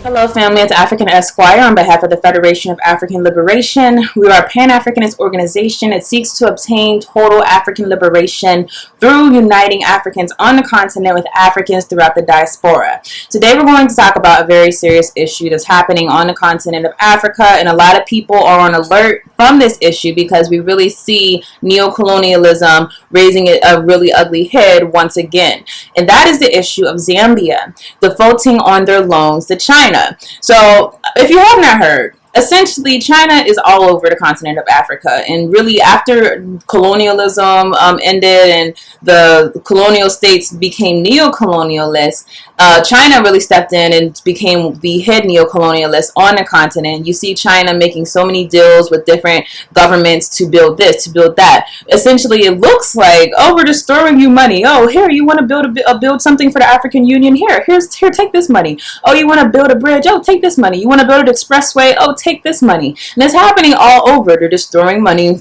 Hello family, it's African Esquire on behalf of the Federation of African Liberation. We are a Pan-Africanist organization that seeks to obtain total African liberation through uniting Africans on the continent with Africans throughout the diaspora. Today we're going to talk about a very serious issue that's happening on the continent of Africa, and a lot of people are on alert from this issue because we really see neocolonialism raising a really ugly head once again. And that is the issue of Zambia defaulting on their loans to China. So, if you have not heard, essentially China is all over the continent of Africa, and really after colonialism ended and the colonial states became neo-colonialists, China really stepped in and became the head neo-colonialist on the continent. You see China making so many deals with different governments to build this, to build that. Essentially it looks like, oh, we're just throwing you money. Oh, here, you want to build something for the African Union? Here, take this money. Oh, you want to build a bridge? Oh, take this money. You want to build an expressway? Oh, take this money. And it's happening all over. They're just throwing money.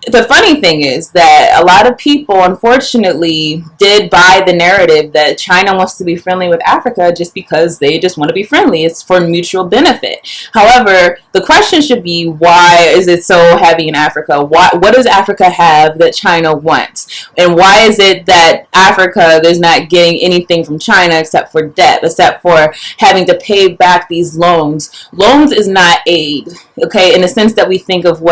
The funny thing is that a lot of people, unfortunately, did buy the narrative that China wants to be friendly with Africa just because they just want to be friendly. It's for mutual benefit. However, the question should be, why is it so heavy in Africa? What does Africa have that China wants? And why is it that Africa is not getting anything from China except for debt, except for having to pay back these loans? Loans is not aid, okay, in the sense that we think of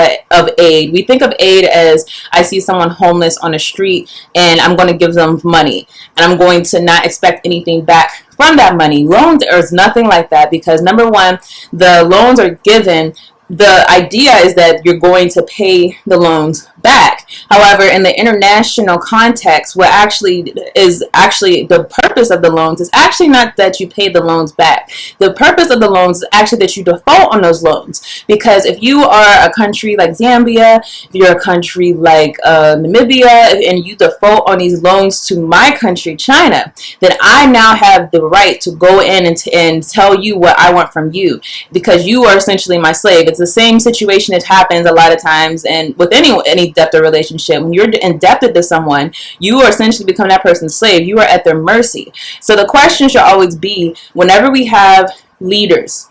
aid. We think of aid as, I see someone homeless on the street and I'm going to give them money and I'm going to not expect anything back from that money. Loans is nothing like that, because number one, the loans are given. The idea is that you're going to pay the loans back. However, in the international context, what is the purpose of the loans is actually not that you pay the loans back. The purpose of the loans is actually that you default on those loans. Because if you are a country like Zambia, if you're a country like Namibia, and you default on these loans to my country, China, then I now have the right to go in and tell you what I want from you, because you are essentially my slave. It's the same situation that happens a lot of times, and with any debtor relationship, when you're indebted to someone, you are essentially become that person's slave. You are at their mercy. So the question should always be, whenever we have leaders,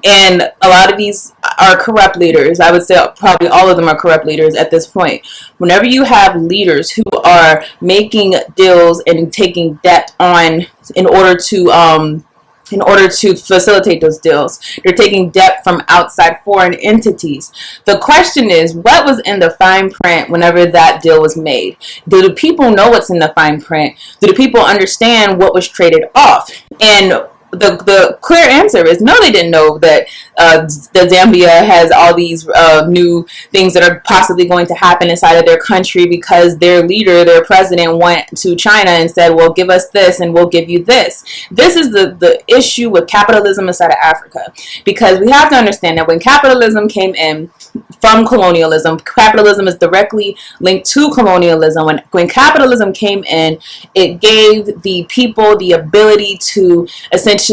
and a lot of these are corrupt leaders, I would say probably all of them are corrupt leaders at this point. Whenever you have leaders who are making deals and taking debt on in order to facilitate those deals, they're taking debt from outside foreign entities. The question is, what was in the fine print whenever that deal was made? Do the people know what's in the fine print? Do the people understand what was traded off? And the clear answer is no, they didn't know that Zambia has all these new things that are possibly going to happen inside of their country, because their leader, their president, went to China and said, well, give us this and we'll give you this. This is the issue with capitalism inside of Africa, because we have to understand that when capitalism came in from colonialism, capitalism is directly linked to colonialism. When capitalism came in, it gave the people the ability to essentially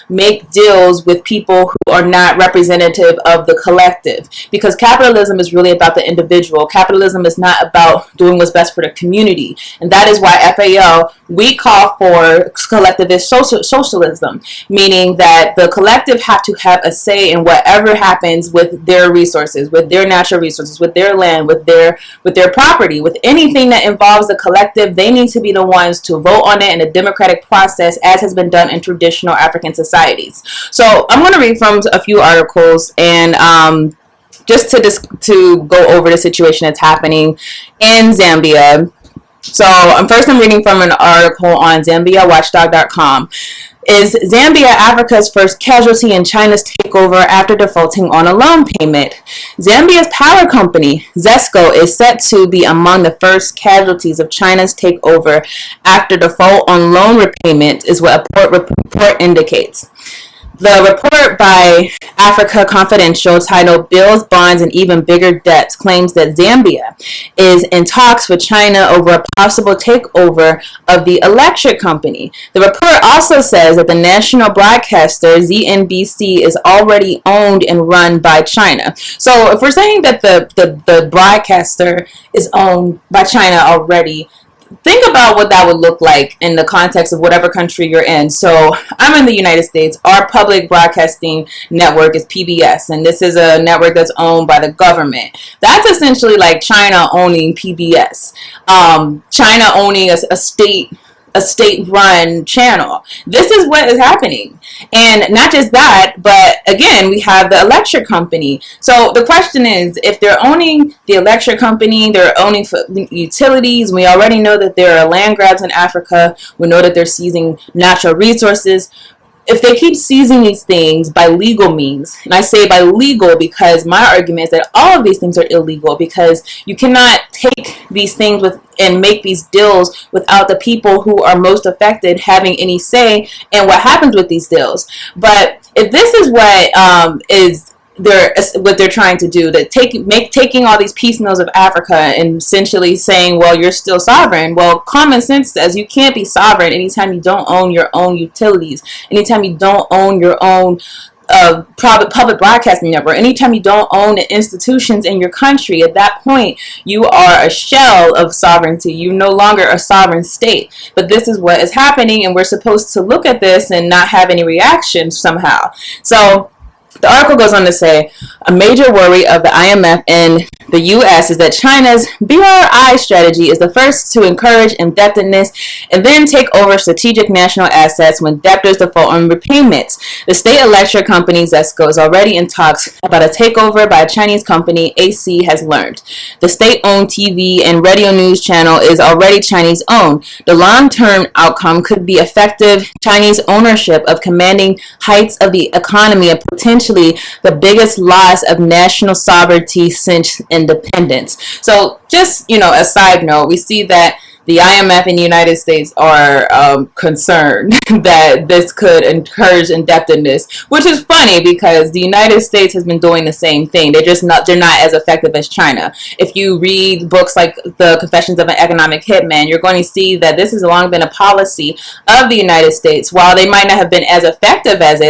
make deals with people who are not representative of the collective, because capitalism is really about the individual. Capitalism is not about doing what's best for the community, and that is why FAL, we call for collectivist socialism, meaning that the collective have to have a say in whatever happens with their resources, with their natural resources, with their land, with their property, with anything that involves the collective. They need to be the ones to vote on it in a democratic process, as has been done in traditional African societies. So I'm going to read from a few articles and just to go over the situation that's happening in Zambia. So I'm reading from an article on ZambiaWatchdog.com. Is Zambia Africa's first casualty in China's takeover after defaulting on a loan payment? Zambia's power company, ZESCO, is set to be among the first casualties of China's takeover after default on loan repayment, is what a report indicates. The report by Africa Confidential, titled Bills, Bonds, and Even Bigger Debts, claims that Zambia is in talks with China over a possible takeover of the electric company. The report also says that the national broadcaster, ZNBC, is already owned and run by China. So if we're saying that the broadcaster is owned by China already, think about what that would look like in the context of whatever country you're in. So I'm in the United States. Our public broadcasting network is PBS, and this is a network that's owned by the government. That's essentially like China owning PBS, China owning a state-run channel. This is what is happening. And not just that, but again, we have the electric company. So the question is, if they're owning the electric company, they're owning utilities, we already know that there are land grabs in Africa, we know that they're seizing natural resources. If they keep seizing these things by legal means, and I say by legal because my argument is that all of these things are illegal, because you cannot take these things and make these deals without the people who are most affected having any say in what happens with these deals. But if this is what they're trying to do, that taking all these piecemeals of Africa and essentially saying, well, you're still sovereign. Well, common sense says you can't be sovereign anytime you don't own your own utilities, anytime you don't own your own public broadcasting network, anytime you don't own the institutions in your country. At that point, you are a shell of sovereignty. You're no longer a sovereign state. But this is what is happening, and we're supposed to look at this and not have any reaction somehow. So the article goes on to say, a major worry of the IMF and the U.S. is that China's BRI strategy is the first to encourage indebtedness and then take over strategic national assets when debtors default on repayments. The state electric company ZESCO is already in talks about a takeover by a Chinese company, AC has learned. The state-owned TV and radio news channel is already Chinese-owned. The long-term outcome could be effective Chinese ownership of commanding heights of the economy and potentially the biggest loss of national sovereignty since independence. So just, a side note, we see that the IMF in the United States are concerned that this could encourage indebtedness, which is funny because the United States has been doing the same thing. They're not as effective as China. If you read books like The Confessions of an Economic Hitman, you're going to see that this has long been a policy of the United States. While they might not have been as effective as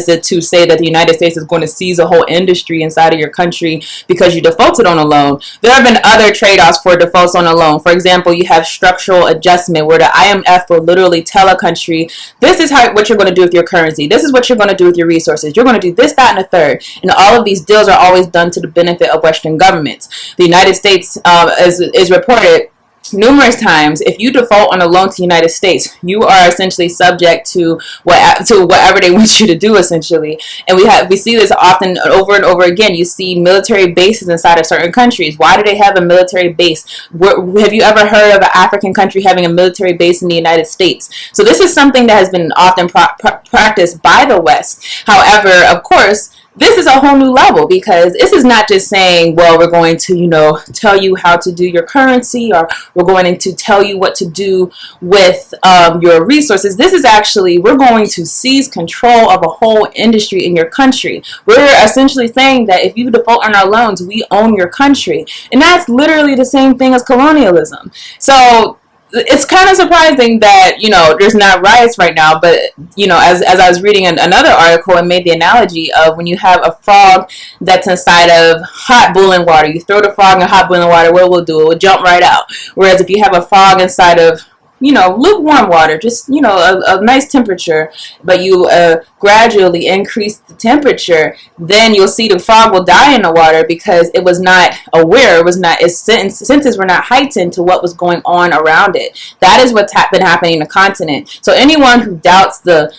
to say that the United States is going to seize a whole industry inside of your country because you defaulted on a loan, there have been other trade-offs for defaults on a loan. For example, you have structural adjustment, where the IMF will literally tell a country, this is what you're going to do with your currency, this is what you're going to do with your resources, you're going to do this, that, and a third. And all of these deals are always done to the benefit of Western governments. The United States, is reported numerous times, if you default on a loan to the United States, you are essentially subject to whatever they want you to do, essentially. And we see this often over and over again. You see military bases inside of certain countries. Why do they have a military base? Have you ever heard of an African country having a military base in the United States? So this is something that has been often practiced by the West. However, of course, this is a whole new level, because this is not just saying, well, we're going to, tell you how to do your currency, or we're going to tell you what to do with your resources. This is actually, we're going to seize control of a whole industry in your country. We're essentially saying that if you default on our loans, we own your country. And that's literally the same thing as colonialism. So it's kind of surprising that, there's not riots right now, but, as I was reading another article, it made the analogy of when you have a frog that's inside of hot boiling water. You throw the frog in hot boiling water, what it will do? It will jump right out. Whereas if you have a frog inside of lukewarm water, just, a nice temperature, but you gradually increase the temperature, then you'll see the frog will die in the water because it was not aware, its senses were not heightened to what was going on around it. That is what's been happening in the continent. So anyone who doubts the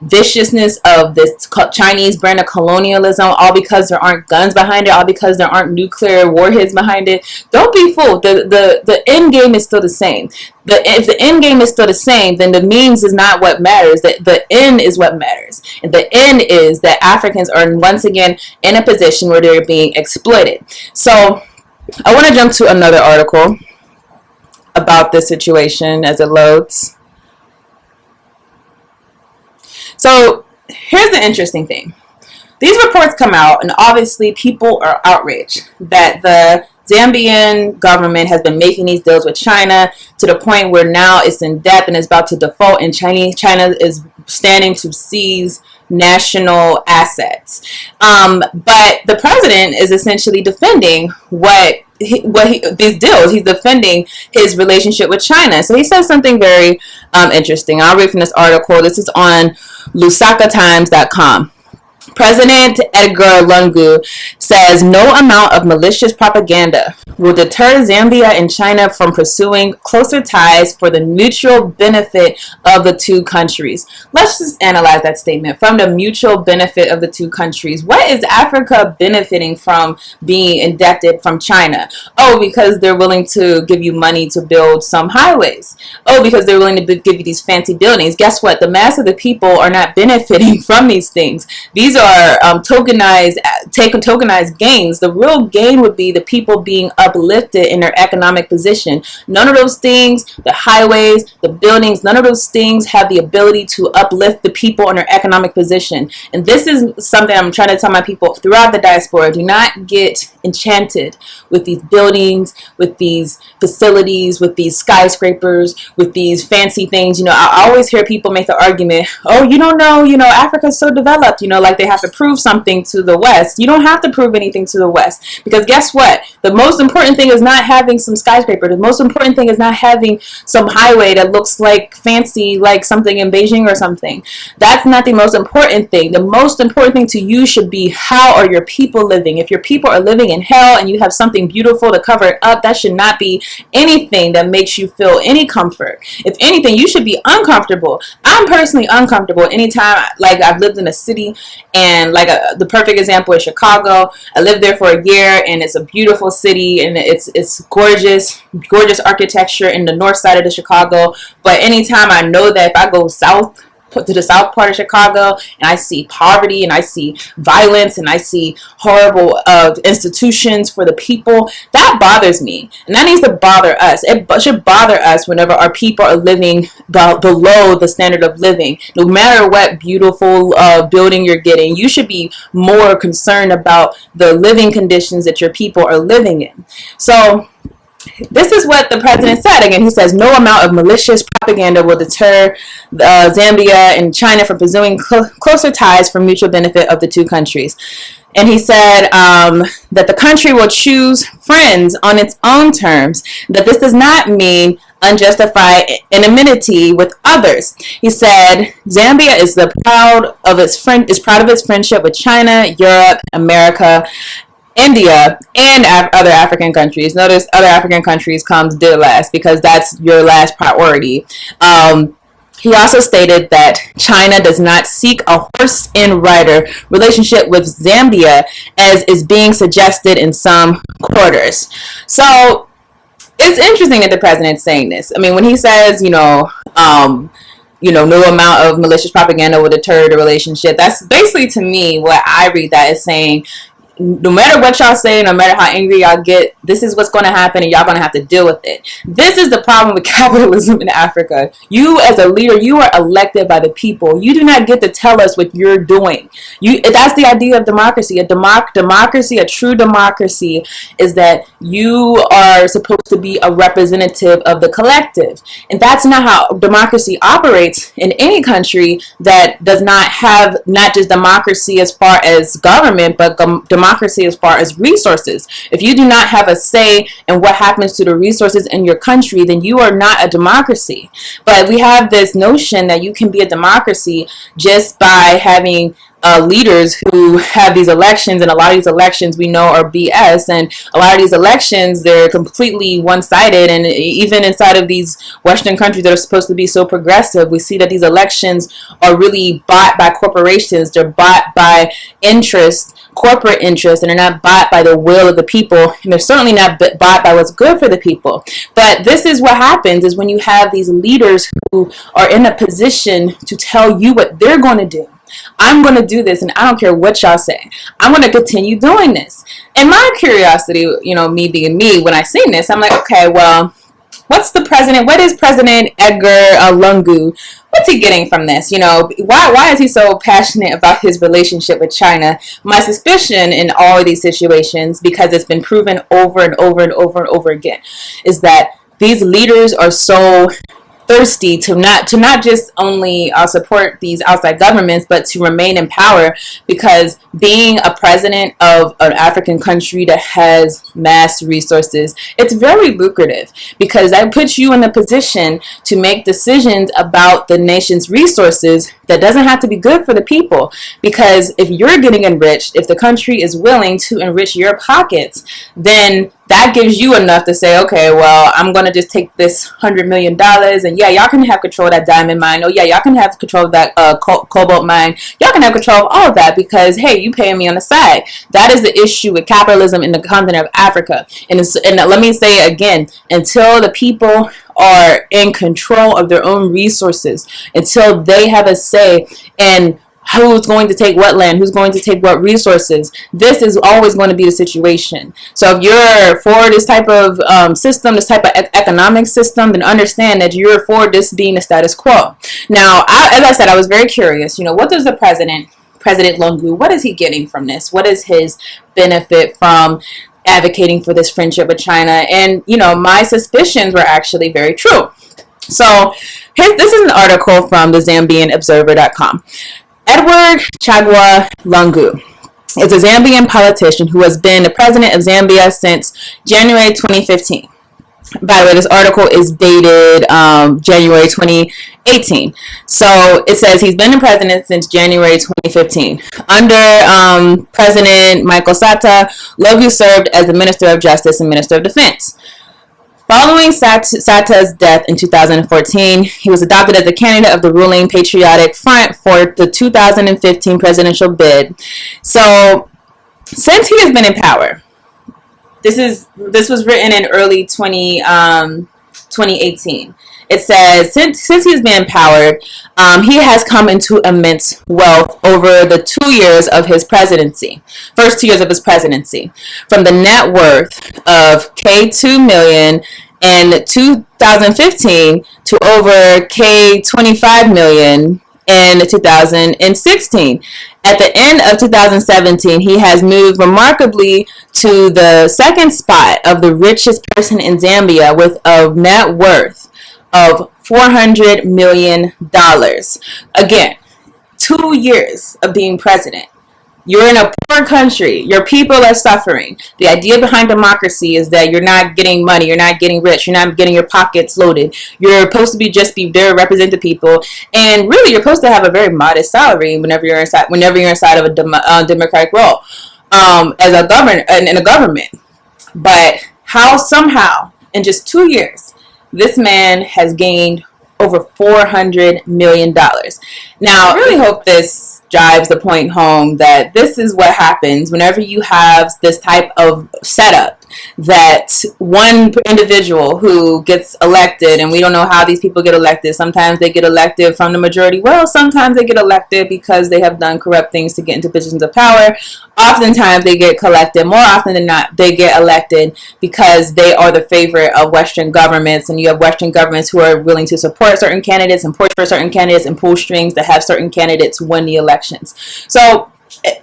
viciousness of this Chinese brand of colonialism, all because there aren't guns behind it, all because there aren't nuclear warheads behind it, don't be fooled. The end game is still the same. If the end game is still the same, then the means is not what matters. The end is what matters. And the end is that Africans are once again in a position where they're being exploited. So I want to jump to another article about this situation as it loads. So here's the interesting thing. These reports come out, and obviously people are outraged that the Zambian government has been making these deals with China to the point where now it's in debt and is about to default, and China is standing to seize national assets. But the president is essentially defending these deals. He's defending his relationship with China. So he says something very interesting. I'll read from this article. This is on lusakatimes.com. President Edgar Lungu says no amount of malicious propaganda will deter Zambia and China from pursuing closer ties for the mutual benefit of the two countries. Let's just analyze that statement. From the mutual benefit of the two countries. What is Africa benefiting from being indebted from China? Oh, because they're willing to give you money to build some highways. Oh, because they're willing to give you these fancy buildings. Guess what? The mass of the people are not benefiting from these things. These are tokenized gains. The real gain would be the people being uplifted in their economic position. None of those things, the highways, the buildings, none of those things have the ability to uplift the people in their economic position. And this is something I'm trying to tell my people throughout the diaspora. Do not get enchanted with these buildings, with these facilities, with these skyscrapers, with these fancy things. You know, I always hear people make the argument, oh, you don't know, Africa's so developed, like they have to prove something to the West. You don't have to prove anything to the West, because guess what? The most important thing is not having some skyscraper. The most important thing is not having some highway that looks like fancy, like something in Beijing or something. That's not the most important thing. The most important thing to you should be, how are your people living? If your people are living in hell and you have something beautiful to cover it up, that should not be anything that makes you feel any comfort. If anything, you should be uncomfortable. I'm personally uncomfortable anytime, like, I've lived in a city, and like the perfect example is Chicago. I lived there for a year, and it's a beautiful city, and it's gorgeous architecture in the north side of the Chicago. But anytime I know that if I go south to the south part of Chicago and I see poverty and I see violence and I see horrible institutions for the people, that bothers me, and that needs to bother us. It should bother us whenever our people are living below the standard of living. No matter what beautiful building you're getting, you should be more concerned about the living conditions that your people are living in. So this is what the president said. Again, he says no amount of malicious propaganda will deter Zambia and China from pursuing closer ties for mutual benefit of the two countries. And he said that the country will choose friends on its own terms, that this does not mean unjustified enmity with others. He said Zambia is proud of its friendship with China, Europe, America, India, and other African countries. Notice other African countries comes dead last, because that's your last priority. He also stated that China does not seek a horse and rider relationship with Zambia, as is being suggested in some quarters. So it's interesting that the president's saying this. I mean, when he says, no amount of malicious propaganda will deter the relationship, that's basically, to me, what I read that is saying, no matter what y'all say, no matter how angry y'all get, this is what's going to happen, and y'all going to have to deal with it. This is the problem with capitalism in Africa. You, as a leader, you are elected by the people. You do not get to tell us what you're doing. That's the idea of democracy. A true democracy, is that you are supposed to be a representative of the collective. And that's not how democracy operates in any country that does not have not just democracy as far as government, but democracy as far as resources. If you do not have a say in what happens to the resources in your country, then you are not a democracy. But we have this notion that you can be a democracy just by having leaders who have these elections, and a lot of these elections we know are BS, and a lot of these elections, they're completely one-sided. And even inside of these Western countries that are supposed to be so progressive, we see that these elections are really bought by corporations. They're bought by corporate interest, and they're not bought by the will of the people, and they're certainly not bought by what's good for the people. But this is what happens, is when you have these leaders who are in a position to tell you what they're going to do. I'm going to do this, and I don't care what y'all say. I'm going to continue doing this. And my curiosity, me being me, when I seen this, I'm like, okay, well, what is President Edgar Lungu, what's he getting from this? Why is he so passionate about his relationship with China? My suspicion in all of these situations, because it's been proven over and over and over and over again, is that these leaders are so thirsty to not just only support these outside governments, but to remain in power, because being a president of an African country that has mass resources, it's very lucrative, because that puts you in a position to make decisions about the nation's resources that doesn't have to be good for the people. Because if you're getting enriched, if the country is willing to enrich your pockets, then that gives you enough to say, okay, well, I'm going to just take this $100 million, and yeah, y'all can have control of that diamond mine. Oh, yeah, y'all can have control of that cobalt mine. Y'all can have control of all of that because, hey, you paying me on the side. That is the issue with capitalism in the continent of Africa. And let me say it again, until the people are in control of their own resources, until they have a say in who's going to take what land, who's going to take what resources, this is always going to be the situation. So if you're for this type of system, this type of economic system, then understand that you're for this being the status quo. Now, as I said, I was very curious, what does the President Lungu, what is he getting from this? What is his benefit from advocating for this friendship with China? And, my suspicions were actually very true. So this is an article from the ZambianObserver.com. Edward Chagwa Lungu is a Zambian politician who has been the president of Zambia since January 2015. By the way, this article is dated January 2018. So it says he's been the president since January 2015. Under President Michael Sata, Lungu served as the Minister of Justice and Minister of Defense. Following Sata's death in 2014, he was adopted as a candidate of the ruling Patriotic Front for the 2015 presidential bid. So, since he has been in power, this was written in early 2018. It says, since he has been empowered, he has come into immense wealth over the 2 years of his presidency. First 2 years of his presidency. From the net worth of K2 million in 2015 to over K25 million in 2016. At the end of 2017, he has moved remarkably to the second spot of the richest person in Zambia with a net worth of $400 million. Again, 2 years of being president. You're in a poor country. Your people are suffering. The idea behind democracy is that you're not getting money. You're not getting rich. You're not getting your pockets loaded. You're supposed to be there to represent the people. And really, you're supposed to have a very modest salary whenever you're inside of a democratic role as a in a government. But how somehow in just 2 years, this man has gained over $400 million. Now, I really hope this drives the point home that this is what happens whenever you have this type of setup, that one individual who gets elected, and we don't know how these people get elected. Sometimes they get elected from the majority. Well, sometimes they get elected because they have done corrupt things to get into positions of power. Oftentimes they get elected, more often than not, they get elected because they are the favorite of Western governments, and you have Western governments who are willing to support certain candidates and push for certain candidates and pull strings to have certain candidates win the elections. So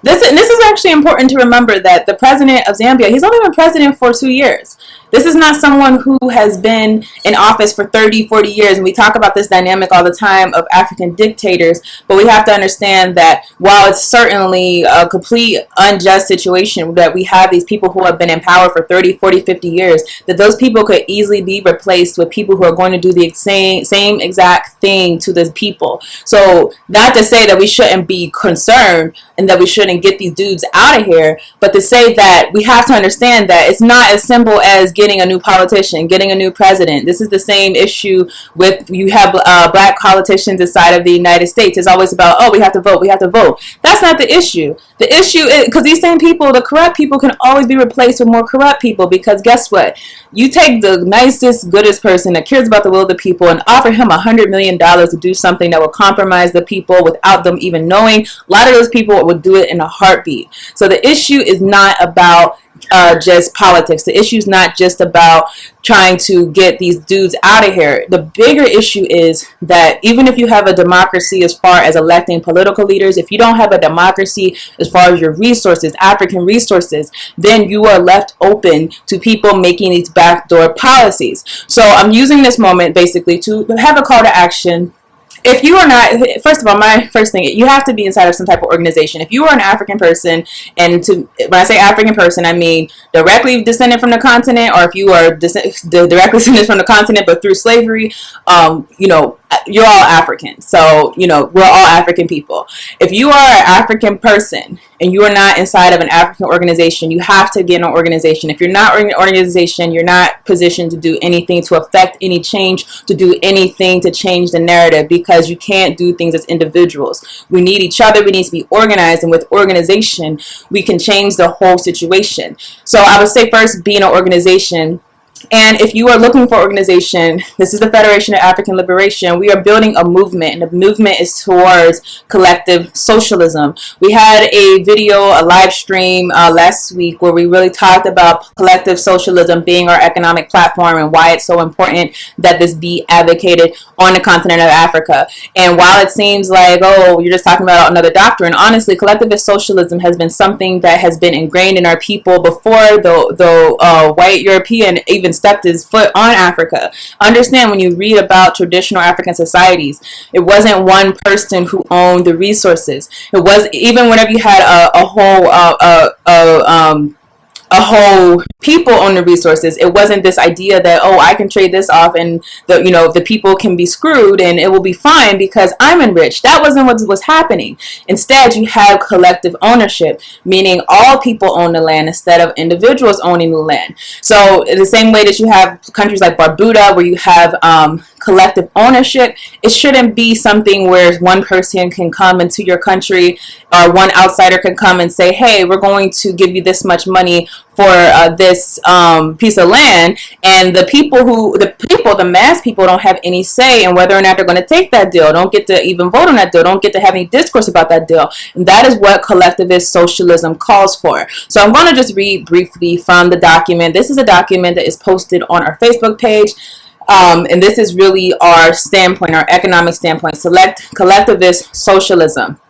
this is actually important to remember, that the president of Zambia, he's only been president for 2 years. This is not someone who has been in office for 30, 40 years. And we talk about this dynamic all the time of African dictators. But we have to understand that while it's certainly a complete unjust situation that we have these people who have been in power for 30, 40, 50 years, that those people could easily be replaced with people who are going to do the same exact thing to the people. So not to say that we shouldn't be concerned and that we shouldn't get these dudes out of here, but to say that we have to understand that it's not as simple as getting a new politician, getting a new president. This is the same issue with, you have black politicians inside of the United States. It's always about, oh, we have to vote, we have to vote. That's not the issue. The issue is, because these same people, the corrupt people, can always be replaced with more corrupt people, because guess what? You take the nicest, goodest person that cares about the will of the people and offer him $100 million to do something that will compromise the people without them even knowing. A lot of those people would do it in a heartbeat. So the issue is not about just politics. The issue is not just about trying to get these dudes out of here. The bigger issue is that even if you have a democracy as far as electing political leaders, if you don't have a democracy as far as your resources, African resources, then you are left open to people making these backdoor policies. So I'm using this moment basically to have a call to action. If you are not, first of all, my first thing, you have to be inside of some type of organization. If you are an African person, and when I say African person, I mean directly descended from the continent, or if you are directly descended from the continent but through slavery, you're all African. So, we're all African people. If you are an African person and you are not inside of an African organization, you have to get an organization. If you're not in an organization, you're not positioned to do anything to affect any change, to do anything to change the narrative, because you can't do things as individuals. We need each other. We need to be organized. And with organization, we can change the whole situation. So I would say first, be in an organization. And if you are looking for organization, this is the Federation of African Liberation. We are building a movement, and the movement is towards collective socialism. We had a video, a live stream last week where we really talked about collective socialism being our economic platform and why it's so important that this be advocated on the continent of Africa. And while it seems like, oh, you're just talking about another doctrine, honestly, collectivist socialism has been something that has been ingrained in our people before the white European even stepped his foot on Africa. Understand, when you read about traditional African societies, it wasn't one person who owned the resources. It was, even whenever you had a whole people own the resources, it wasn't this idea that, oh, I can trade this off and the people can be screwed and it will be fine because I'm enriched. That wasn't what was happening. Instead, you have collective ownership, meaning all people own the land instead of individuals owning the land. So in the same way that you have countries like Barbuda where you have collective ownership, it shouldn't be something where one person can come into your country or one outsider can come and say, hey, we're going to give you this much money for this piece of land, and the mass people don't have any say in whether or not they're going to take that deal, don't get to even vote on that deal, don't get to have any discourse about that deal. And that is what collectivist socialism calls for. So I'm going to just read briefly from the document. This is a document that is posted on our Facebook page. And this is really our standpoint, our economic standpoint. Select collectivist socialism.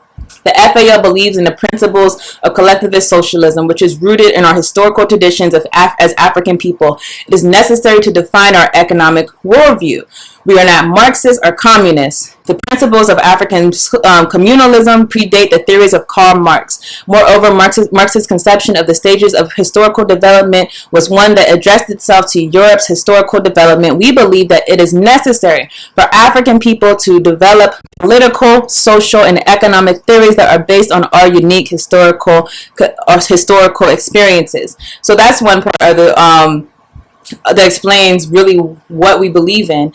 The FAL believes in the principles of collectivist socialism, which is rooted in our historical traditions as African people. It is necessary to define our economic worldview. We are not Marxists or communists. The principles of African communalism predate the theories of Karl Marx. Moreover, Marx's conception of the stages of historical development was one that addressed itself to Europe's historical development. We believe that it is necessary for African people to develop political, social, and economic theories that are based on our unique historical experiences. So that's one part of the that explains really what we believe in.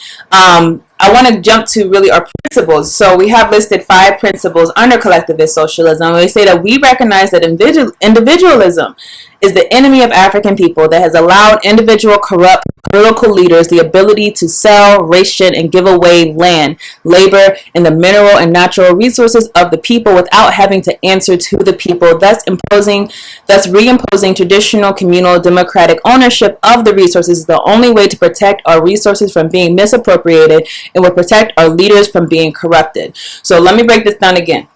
I want to jump to really our principles. So we have listed 5 principles under collectivist socialism. We say that we recognize that individualism is the enemy of African people that has allowed individual corrupt political leaders the ability to sell, ration, and give away land, labor, and the mineral and natural resources of the people without having to answer to the people, thus reimposing traditional communal democratic ownership of the resources is the only way to protect our resources from being misappropriated and will protect our leaders from being corrupted. So let me break this down again.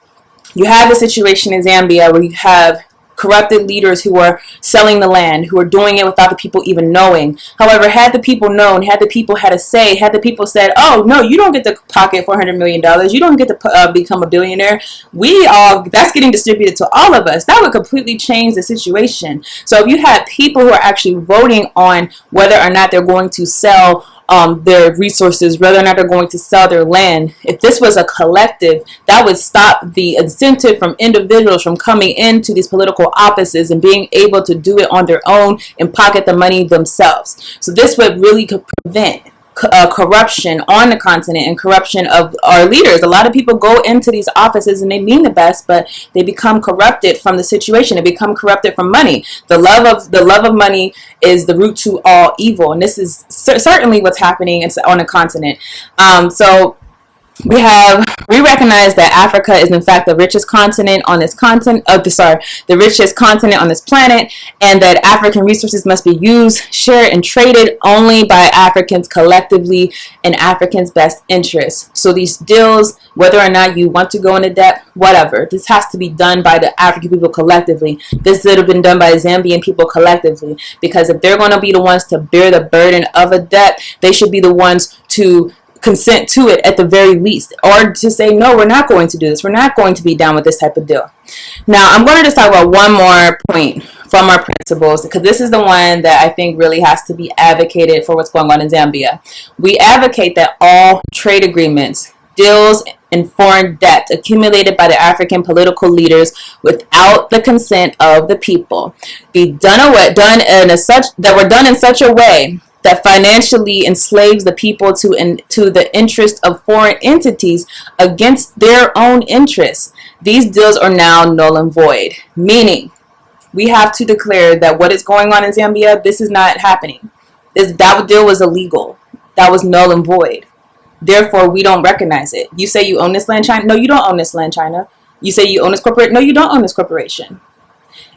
You have a situation in Zambia where you have corrupted leaders who are selling the land, who are doing it without the people even knowing. However, had the people known, had the people had a say, had the people said, oh, no, you don't get to pocket $400 million, you don't get to become a billionaire, that's getting distributed to all of us, that would completely change the situation. So if you had people who are actually voting on whether or not they're going to sell their resources, whether or not they're going to sell their land, if this was a collective, that would stop the incentive from individuals from coming into these political offices and being able to do it on their own and pocket the money themselves. So this would really prevent corruption on the continent and corruption of our leaders. A lot of people go into these offices and they mean the best, but they become corrupted from the situation. They become corrupted from money. The love of money is the root to all evil, and this is certainly what's happening on the continent. So we recognize that Africa is in fact the richest continent on this continent. The richest continent on this planet, and that African resources must be used, shared, and traded only by Africans collectively in Africans' best interests. So these deals, whether or not you want to go into debt, whatever, this has to be done by the African people collectively. This would have been done by Zambian people collectively, because if they're going to be the ones to bear the burden of a debt, they should be the ones to consent to it at the very least, or to say, no, we're not going to do this, we're not going to be down with this type of deal. Now I'm going to just talk about one more point from our principles, because this is the one that I think really has to be advocated for what's going on in Zambia. We advocate that all trade agreements, deals, and foreign debt accumulated by the African political leaders without the consent of the people be done in such a way that financially enslaves the people to the interest of foreign entities against their own interests. These deals are now null and void, meaning we have to declare that what is going on in Zambia, this is not happening. That deal was illegal. That was null and void. Therefore, we don't recognize it. You say you own this land, China? No, you don't own this land, China. You say you own this corporation? No, you don't own this corporation.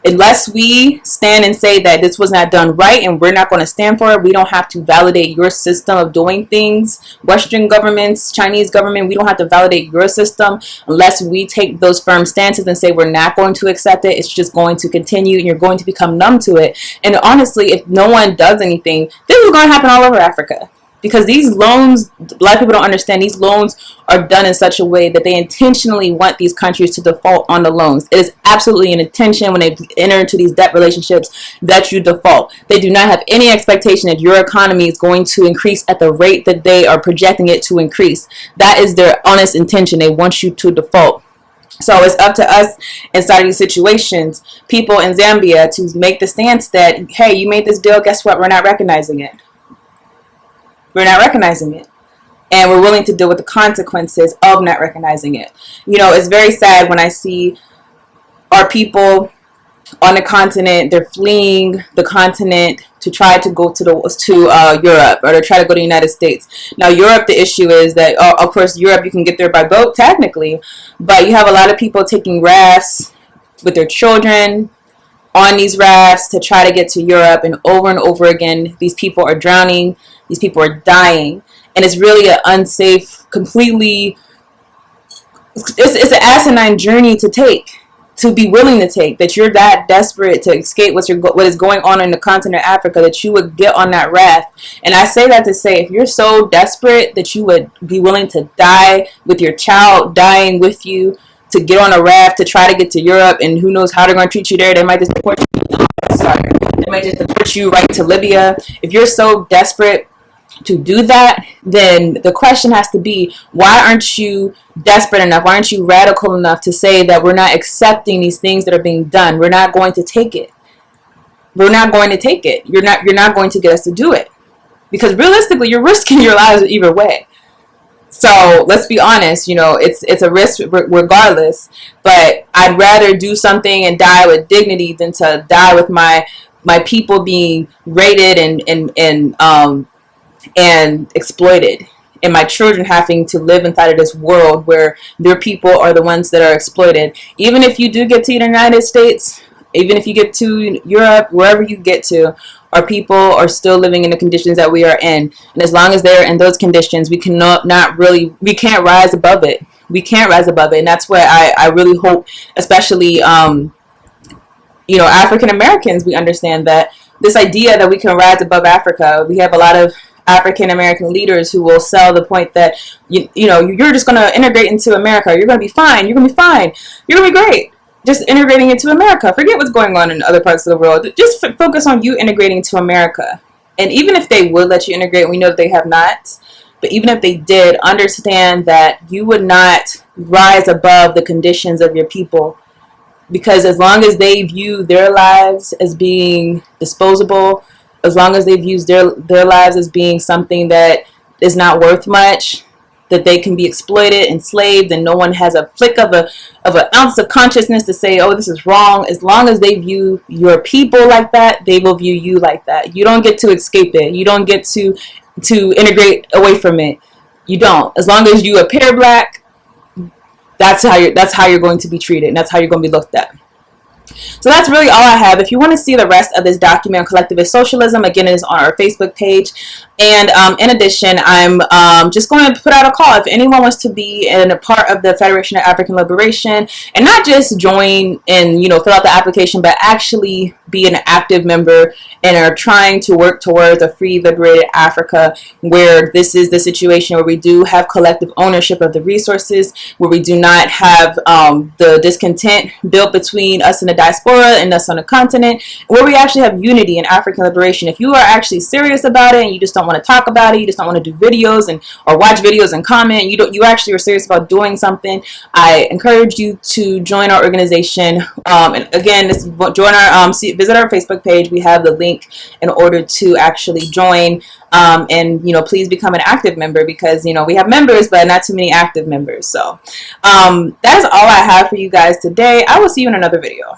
Unless we stand and say that this was not done right and we're not going to stand for it, we don't have to validate your system of doing things. Western governments, Chinese government, we don't have to validate your system unless we take those firm stances and say we're not going to accept it. It's just going to continue and you're going to become numb to it. And honestly, if no one does anything, this is going to happen all over Africa. Because these loans, a lot of people don't understand, these loans are done in such a way that they intentionally want these countries to default on the loans. It is absolutely an intention when they enter into these debt relationships that you default. They do not have any expectation that your economy is going to increase at the rate that they are projecting it to increase. That is their honest intention. They want you to default. So it's up to us inside of these situations, people in Zambia, to make the stance that, hey, you made this deal, guess what? We're not recognizing it. We're not recognizing it. And we're willing to deal with the consequences of not recognizing it. You know, it's very sad when I see our people on the continent, they're fleeing the continent to try to go to Europe, or to try to go to the United States. Now, Europe, the issue is that, of course, Europe, you can get there by boat, technically. But you have a lot of people taking rafts with their children on these rafts to try to get to Europe. And over again, these people are drowning. These people are dying. And it's really an unsafe, completely, it's an asinine journey to take, to be willing to take, that you're that desperate to escape what is going on in the continent of Africa, that you would get on that raft. And I say that to say, if you're so desperate that you would be willing to die with your child dying with you, to get on a raft to try to get to Europe, and who knows how they're going to treat you there. They might just deport you. They might just deport you right to Libya. If you're so desperate to do that, then the question has to be, why aren't you desperate enough? Why aren't you radical enough to say that we're not accepting these things that are being done? We're not going to take it. We're not going to take it. You're not going to get us to do it. Because realistically, you're risking your lives either way. So let's be honest, you know, it's a risk regardless. But I'd rather do something and die with dignity than to die with my people being raided and exploited, and my children having to live inside of this world where their people are the ones that are exploited. Even if you do get to the United States, even if you get to Europe, wherever you get to, our people are still living in the conditions that we are in. And as long as they're in those conditions, we can't rise above it. We can't rise above it. And that's where I really hope, especially, you know, African Americans, we understand that this idea that we can rise above Africa. We have a lot of African American leaders who will sell the point that, you know, you're just going to integrate into America. You're going to be fine. You're going to be fine. You're going to be great. Just integrating into America. Forget what's going on in other parts of the world. Just focus on you integrating to America. And even if they would let you integrate, we know that they have not. But even if they did, understand that you would not rise above the conditions of your people. Because as long as they view their lives as being disposable, as long as they've used their lives as being something that is not worth much, that they can be exploited, enslaved, and no one has a flick of an ounce of consciousness to say, oh, this is wrong. As long as they view your people like that, they will view you like that. You don't get to escape it. You don't get to integrate away from it. You don't. As long as you appear black, that's how you're going to be treated, and that's how you're going to be looked at. So that's really all I have. If you want to see the rest of this document on collectivist socialism, again, it is on our Facebook page. And in addition, I'm just going to put out a call. If anyone wants to be in a part of the Federation of African Liberation, and not just join and, you know, fill out the application, but actually be an active member and are trying to work towards a free, liberated Africa, where this is the situation where we do have collective ownership of the resources, where we do not have the discontent built between us and the diaspora and us on the continent, where we actually have unity in African liberation. If you are actually serious about it and you just don't want to talk about it, you just don't want to do videos and or watch videos and comment, you actually are serious about doing something, I encourage you to join our organization. And again, join our visit our Facebook page. We have the link in order to actually join. And, you know, please become an active member, because, you know, we have members, but not too many active members. So that is all I have for you guys today. I will see you in another video.